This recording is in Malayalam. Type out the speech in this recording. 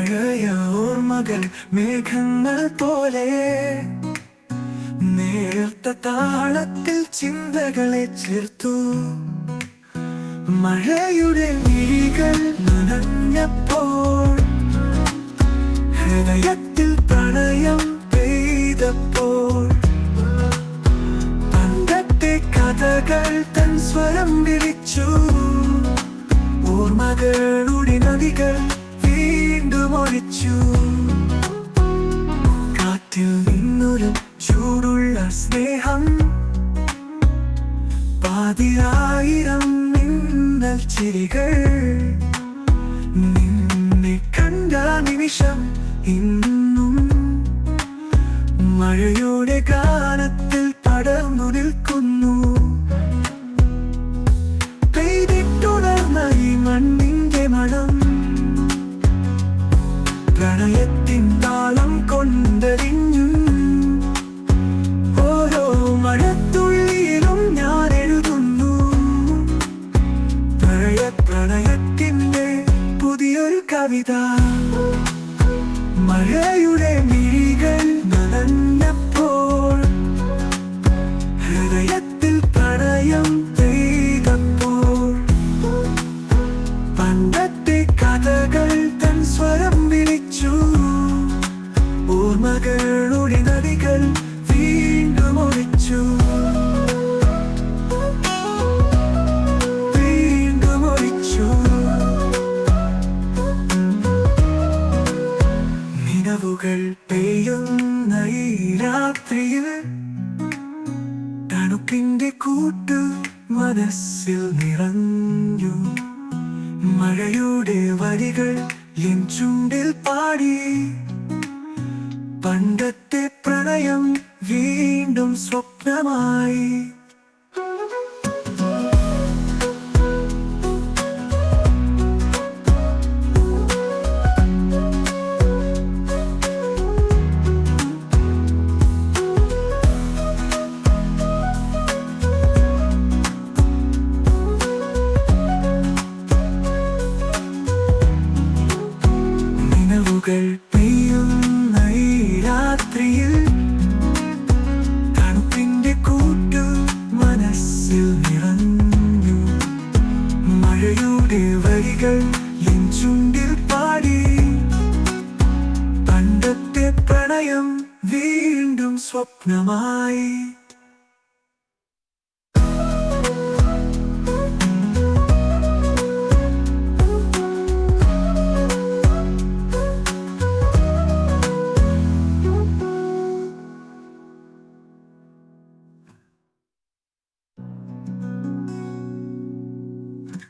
പഴയ ഓർമ്മകൾ മേഘങ്ങൾ പോലെ നേർത്ത താളത്തിൽ ചിന്തകളെ ചേർത്തു. മഴയുടെ മിഴികൾ നനഞ്ഞപ്പോൾ, ഹൃദയത്തിൽ പ്രണയം പെയ്തപ്പോൾ, പണ്ടത്തെ കഥകൾ തൻ സ്വരം വിളിച്ചു. ഓർമ്മകളുടെ നദികൾ വീണ്ടും ഒലിച്ചു. കാറ്റിൽ നിന്നൊരു ചൂടുള്ള സ്നേഹം, പാതിരായിരം മിന്നൽ ചിരികൾ. നിന്നെ കണ്ട നിമിഷം ഇന്നും മഴയുടെ ഗാനത്തിൽ പടർന്നു നിൽക്കുന്നു. പെയ്തിട്ടുണർന്ന ഈ മണ്ണിന്റെ മണം, പ്രണയത്തിൻ താളം കൊണ്ടറിഞ്ഞു. ഓരോ മഴത്തുള്ളിയിലും ഞാൻ എഴുതുന്നു പ്രണയത്തിന്റെ പുതിയൊരു കവിത. മഴയുടെ മിഴികൾ നനഞ്ഞപ്പോൾ, ഹൃദയത്തിൽ പ്രണയം പെയ്തപ്പോൾ, പണ്ടത്തെ കഥകൾ തൻ സ്വരം വിളിച്ചു. ഓർമ്മകളുടെ നദികൾ വീണ്ടും ഒലിച്ചു. വീണ്ടും ഒലിച്ചു. നിലവുകൾ പെയ്യുന്ന ഈ രാത്രിയിൽ തണുപ്പിന്റെ കൂട്ട് മനസ്സിൽ നിറഞ്ഞു. മഴയുടെ വരികൾ എൻ ചുണ്ടിൽ പാടി. പണ്ടത്തെ പ്രണയം വീണ്ടും സ്വപ്നമായി. നിലവുകൾ പെയ്യുന്ന ഈ രാത്രിയിൽ തണുപ്പിന്റെ കൂട്ട് മനസ്സിൽ നിറഞ്ഞു. മഴയുടെ വരികൾ എൻ ചുണ്ടിൽ പാടി. പണ്ടത്തെ പ്രണയം വീണ്ടും സ്വപ്നമായി.